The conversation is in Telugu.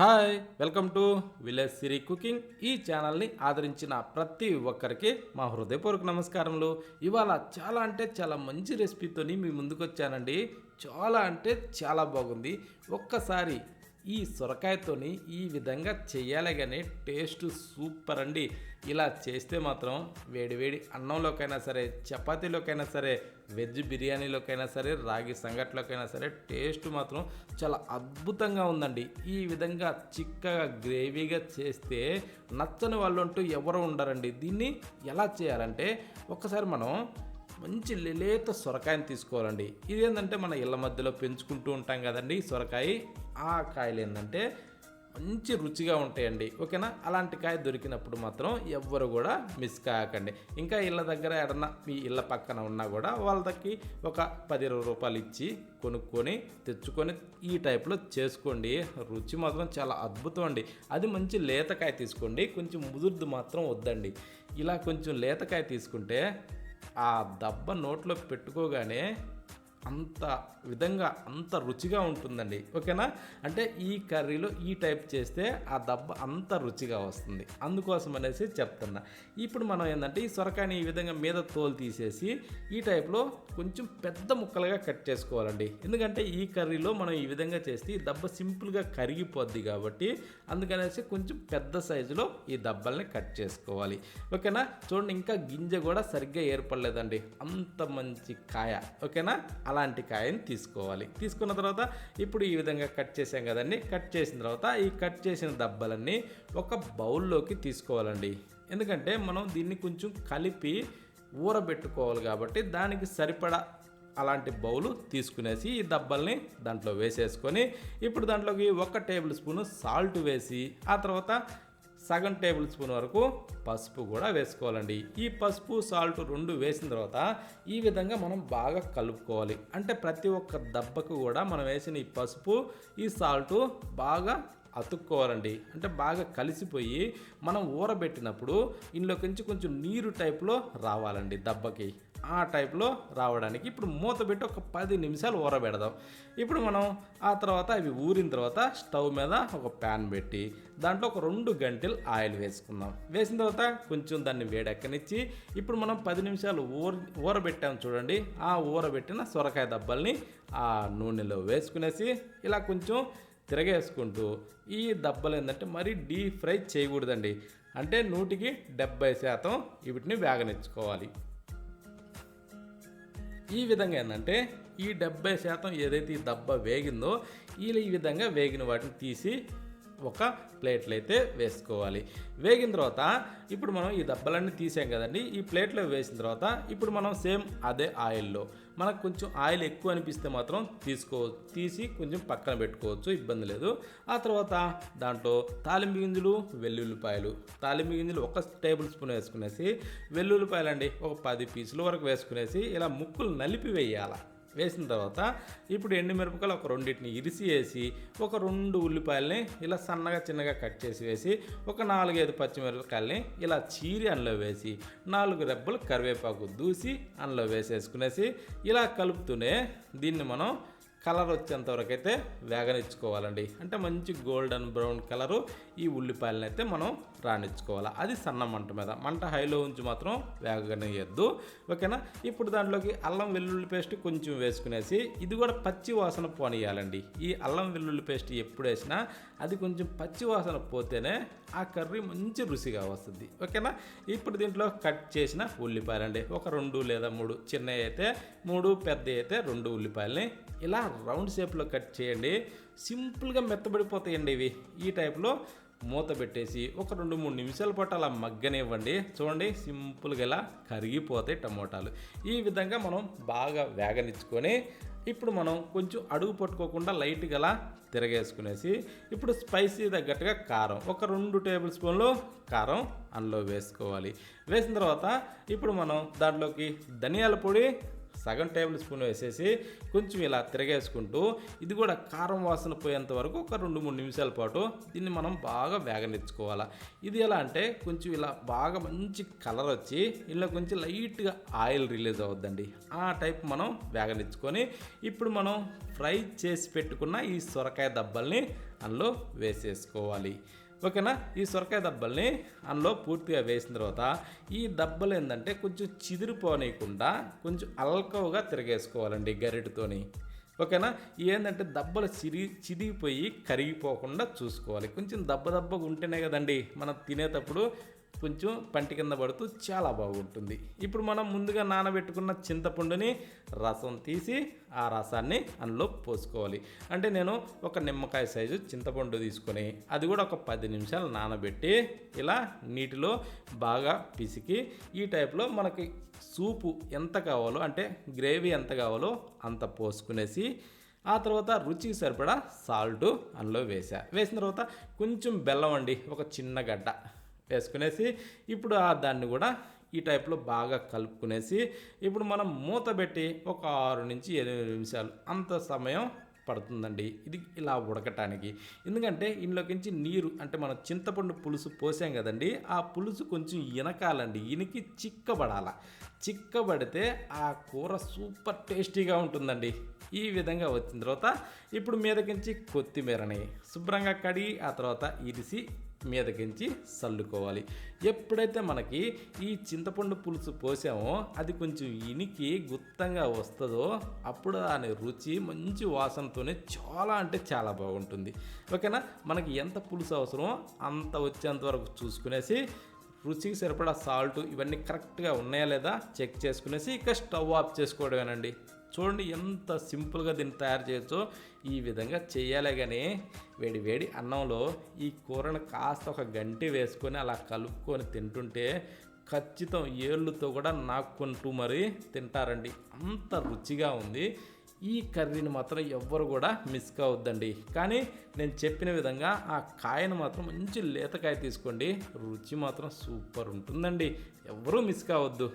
Hi welcome to village Siri cooking. ఈ ఛానల్ని ఆదరించిన ప్రతి ఒక్కరికి మా హృదయపూర్వక నమస్కారములు. ఇవాళ చాలా మంచి రెసిపీతోని మీ ముందుకు వచ్చానండి. చాలా బాగుంది. ఒక్కసారి ఈ సొరకాయతోని ఈ విధంగా చేయాలి కానీ టేస్ట్ సూపర్ అండి. ఇలా చేస్తే మాత్రం వేడి అన్నంలోకైనా సరే, చపాతీలోకైనా సరే, వెజ్ బిర్యానీలోకైనా సరే, రాగి సంగట్లోకైనా సరే టేస్ట్ మాత్రం చాలా అద్భుతంగా ఉందండి. ఈ విధంగా చిక్కగా గ్రేవీగా చేస్తే నచ్చని వాళ్ళు అంటూ ఎవరు ఉండరండి. దీన్ని ఎలా చేయాలంటే ఒక్కసారి మనం మంచి లేత సొరకాయని తీసుకోవాలండి. ఇదేంటంటే మన ఇళ్ళ మధ్యలో పెంచుకుంటూ ఉంటాం కదండి సొరకాయ. ఆ కాయలు ఏంటంటే మంచి రుచిగా ఉంటాయండి. ఓకేనా? అలాంటి కాయ దొరికినప్పుడు మాత్రం ఎవ్వరు కూడా మిస్ కాకండి. ఇంకా ఇళ్ళ దగ్గర ఎడన్నా మీ ఇళ్ళ పక్కన ఉన్నా కూడా వాళ్ళకి ఒక 10-20 రూపాయలు ఇచ్చి కొనుక్కొని తెచ్చుకొని ఈ టైప్లో చేసుకోండి. రుచి మాత్రం చాలా అద్భుతం అండి. అది మంచి లేతకాయ తీసుకోండి, కొంచెం ముదురుది మాత్రం వద్దండి. ఇలా కొంచెం లేతకాయ తీసుకుంటే ఆ దబ్బ నోట్లో పెట్టుకోగానే అంత రుచిగా ఉంటుందండి. ఓకేనా? అంటే ఈ కర్రీలో ఈ టైప్ చేస్తే ఆ దబ్బ అంత రుచిగా వస్తుంది. అందుకోసం అనేసి చెప్తున్నా. ఇప్పుడు మనం ఏంటంటే ఈ సొరకాయని ఈ విధంగా మీద తోలు తీసేసి ఈ టైప్లో కొంచెం పెద్ద ముక్కలుగా కట్ చేసుకోవాలండి. ఎందుకంటే ఈ కర్రీలో మనం ఈ విధంగా చేస్తే ఈ దబ్బ సింపుల్గా కరిగిపోద్ది కాబట్టి అందుకనేసి కొంచెం పెద్ద సైజులో ఈ దబ్బల్ని కట్ చేసుకోవాలి. ఓకేనా? చూడండి, ఇంకా గింజ కూడా సరిగ్గా ఏర్పడలేదండి. అంత మంచి కాయ. ఓకేనా? అలాంటి కాయని తీసుకోవాలి. తీసుకున్న తర్వాత ఇప్పుడు ఈ విధంగా కట్ చేసాం కదండి. కట్ చేసిన తర్వాత ఈ కట్ చేసిన దబ్బలన్నీ ఒక బౌల్లోకి తీసుకోవాలండి. ఎందుకంటే మనం దీన్ని కొంచెం కలిపి ఊరబెట్టుకోవాలి కాబట్టి దానికి సరిపడా అలాంటి బౌలు తీసుకునేసి ఈ దబ్బల్ని దాంట్లో వేసేసుకొని ఇప్పుడు దాంట్లోకి 1 టేబుల్ స్పూను సాల్ట్ వేసి ఆ తర్వాత సగం టేబుల్ స్పూన్ వరకు పసుపు కూడా వేసుకోవాలండి. ఈ పసుపు సాల్ట్ 2 వేసిన తర్వాత ఈ విధంగా మనం బాగా కలుపుకోవాలి. అంటే ప్రతి ఒక్క దెబ్బకు కూడా మనం వేసిన ఈ పసుపు ఈ సాల్ట్ బాగా అతుక్కోవాలండి. అంటే బాగా కలిసిపోయి మనం ఊరబెట్టినప్పుడు ఇందులోకి కొంచెం నీరు టైప్లో రావాలండి దెబ్బకి. ఆ టైప్లో రావడానికి ఇప్పుడు మూత పెట్టి ఒక 10 నిమిషాలు ఊరబెడదాం. ఇప్పుడు మనం ఆ తర్వాత అవి ఊరిన తర్వాత స్టవ్ మీద ఒక ప్యాన్ పెట్టి దాంట్లో ఒక 2 గంటలు ఆయిల్ వేసుకుందాం. వేసిన తర్వాత కొంచెం దాన్ని వేడెక్కనిచ్చి ఇప్పుడు మనం 10 నిమిషాలు ఊరబెట్టాం చూడండి. ఆ ఊరబెట్టిన సొరకాయ దబ్బల్ని ఆ నూనెలో వేసుకునేసి ఇలా కొంచెం తిరగేసుకుంటూ ఈ దబ్బలు ఏంటంటే మరీ డీప్ ఫ్రై చేయకూడదండి. అంటే 100% వీటిని వేగనిచ్చుకోవాలి. ఈ విధంగా ఏంటంటే ఈ 70% ఏదైతే ఈ దబ్బ వేగిందో ఈ విధంగా వేగిన వాటిని తీసి ఒక ప్లేట్లో అయితే వేసుకోవాలి. వేగిన తర్వాత ఇప్పుడు మనం ఈ దబ్బలన్నీ తీసాం కదండి. ఈ ప్లేట్లో వేసిన తర్వాత ఇప్పుడు మనం సేమ్ అదే ఆయిల్లో మనకు కొంచెం ఆయిల్ ఎక్కువ అనిపిస్తే మాత్రం తీసి కొంచెం పక్కన పెట్టుకోవచ్చు, ఇబ్బంది లేదు. ఆ తర్వాత దాంట్లో తాలింపు గింజలు, వెల్లుల్లిపాయలు. తాలింపు గింజలు 1 టేబుల్ స్పూన్ వేసుకునేసి వెల్లుల్లిపాయలు అండి ఒక 10 పీసుల వరకు వేసుకునేసి ఇలా ముక్కలు నలిపి వేయాలి. వేసిన తర్వాత ఇప్పుడు ఎండుమిరపకాయలు ఒక 2 ఇరిసి వేసి ఒక 2 ఉల్లిపాయలని ఇలా చిన్నగా కట్ చేసి వేసి ఒక 4-5 పచ్చిమిరపకాయలని ఇలా చీరి అందులో వేసి 4 రెబ్బలు కరివేపాకు దూసి అందులో వేసేసుకునేసి ఇలా కలుపుతూనే దీన్ని మనం కలర్ వచ్చేంత వరకు అయితే వేగనిచ్చుకోవాలండి. అంటే మంచి గోల్డెన్ బ్రౌన్ కలరు ఈ ఉల్లిపాయలను అయితే మనం రానిచ్చుకోవాలి. అది సన్న మంట మీద, మంట హైలో ఉంచి మాత్రం వేగనియద్దు. ఓకేనా? ఇప్పుడు దాంట్లోకి అల్లం వెల్లుల్లి పేస్ట్ కొంచెం వేసుకునేసి ఇది కూడా పచ్చి వాసన పోనీయాలండి. ఈ అల్లం వెల్లుల్లి పేస్ట్ ఎప్పుడు వేసినా అది కొంచెం పచ్చి వాసన పోతేనే ఆ కర్రీ మంచి రుచిగా వస్తుంది. ఓకేనా? ఇప్పుడు దీంట్లో కట్ చేసిన ఉల్లిపాయలండి ఒక 2 లేదా 3, చిన్నవి అయితే 3, పెద్దవి అయితే 2 ఉల్లిపాయలని ఇలా రౌండ్ షేప్లో కట్ చేయండి. సింపుల్గా మెత్తబడిపోతాయండి ఇవి. ఈ టైప్లో మూత పెట్టేసి ఒక 2-3 నిమిషాల పాటు అలా మగ్గనివ్వండి. చూడండి, సింపుల్గా ఇలా కరిగిపోతాయి టమోటాలు. ఈ విధంగా మనం బాగా వేగనిచ్చుకొని ఇప్పుడు మనం కొంచెం అడుగు పట్టుకోకుండా లైట్గా అలా తిరగేసుకునేసి ఇప్పుడు స్పైసీ తగ్గట్టుగా కారం ఒక 2 టేబుల్ స్పూన్లు కారం అందులో వేసుకోవాలి. వేసిన తర్వాత ఇప్పుడు మనం దాంట్లోకి ధనియాల పొడి, సగం టేబుల్ స్పూన్ వేసేసి కొంచెం ఇలా తిరగేసుకుంటూ ఇది కూడా కారం వాసన పోయేంత వరకు ఒక 2-3 నిమిషాల పాటు దీన్ని మనం బాగా వేగనిచ్చుకోవాలి. ఇది ఎలా అంటే కొంచెం ఇలా బాగా మంచి కలర్ వచ్చి ఇలా కొంచెం లైట్గా ఆయిల్ రిలీజ్ అవుద్దండి. ఆ టైప్ మనం వేగనిచ్చుకొని ఇప్పుడు మనం ఫ్రై చేసి పెట్టుకున్న ఈ సొరకాయ దబ్బల్ని అందులో వేసేసుకోవాలి. ఓకేనా. ఈ సొరకాయ దబ్బల్ని అందులో పూర్తిగా వేసిన తర్వాత ఈ దబ్బలు ఏంటంటే కొంచెం చిదిరిపోనీయకుండా కొంచెం అల్కవుగా తిరగేసుకోవాలండి గరిటతోని. ఓకేనా. ఏంటంటే దబ్బలు చిదిగిపోయి కరిగిపోకుండా చూసుకోవాలి. కొంచెం దబ్బగా ఉంటేనే కదండి మనం తినేటప్పుడు కొంచెం పంటి కింద పడుతూ చాలా బాగుంటుంది. ఇప్పుడు మనం ముందుగా నానబెట్టుకున్న చింతపండుని రసం తీసి ఆ రసాన్ని అందులో పోసుకోవాలి. అంటే నేను ఒక నిమ్మకాయ సైజు చింతపండు తీసుకొని అది కూడా ఒక 10 నిమిషాలు నానబెట్టి ఇలా నీటిలో బాగా పిసికి ఈ టైప్లో మనకి సూపు ఎంత కావాలో అంటే గ్రేవీ ఎంత కావాలో అంత పోసుకునేసి ఆ తర్వాత రుచికి సరిపడా సాల్ట్ అందులో వేసిన తర్వాత కొంచెం బెల్లం అండి, ఒక చిన్న గడ్డ వేసుకునేసి ఇప్పుడు దాన్ని కూడా ఈ టైప్లో బాగా కలుపుకునేసి ఇప్పుడు మనం మూత పెట్టి ఒక 6 నుంచి 8 నిమిషాలు అంత సమయం పడుతుందండి ఇది ఇలా ఉడకటానికి. ఎందుకంటే ఇందులోకించి నీరు అంటే మనం చింతపండు పులుసు పోసాం కదండి, ఆ పులుసు కొంచెం ఇనకాలండి, ఇనికి చిక్కబడితే ఆ కూర సూపర్ టేస్టీగా ఉంటుందండి. ఈ విధంగా వచ్చిన తర్వాత ఇప్పుడు మీదకించి కొత్తిమీరని శుభ్రంగా కడిగి ఆ తర్వాత ఇరిసి మీదకించి చల్లుకోవాలి. ఎప్పుడైతే మనకి ఈ చింతపండు పులుసు పోసామో అది కొంచెం ఇనికి గుత్తంగా వస్తుందో అప్పుడు దాని రుచి మంచి వాసనతోనే చాలా అంటే చాలా బాగుంటుంది. ఓకేనా. మనకి ఎంత పులుసు అవసరమో అంత వచ్చేంత వరకు చూసుకునేసి రుచికి సరిపడా సాల్ట్ ఇవన్నీ కరెక్ట్గా ఉన్నాయా లేదా చెక్ చేసుకునేసి ఇక స్టవ్ ఆఫ్ చేసుకోవడమేనండి. చూడండి ఎంత సింపుల్గా దీన్ని తయారు చేయొచ్చో. ఈ విధంగా చేయాలే కానీ వేడి అన్నంలో ఈ కూరను కాస్త ఒక గంటి వేసుకొని అలా కలుపుకొని తింటుంటే ఖచ్చితం ఏళ్ళుతో కూడా నాక్కుంటూ మరి తింటారండి, అంత రుచిగా ఉంది. ఈ కర్రీని మాత్రం ఎవ్వరు కూడా మిస్ కావద్దండి. కానీ నేను చెప్పిన విధంగా ఆ కాయను మాత్రం మంచి లేతకాయ తీసుకోండి, రుచి మాత్రం సూపర్ ఉంటుందండి, ఎవ్వరూ మిస్ కావద్దు.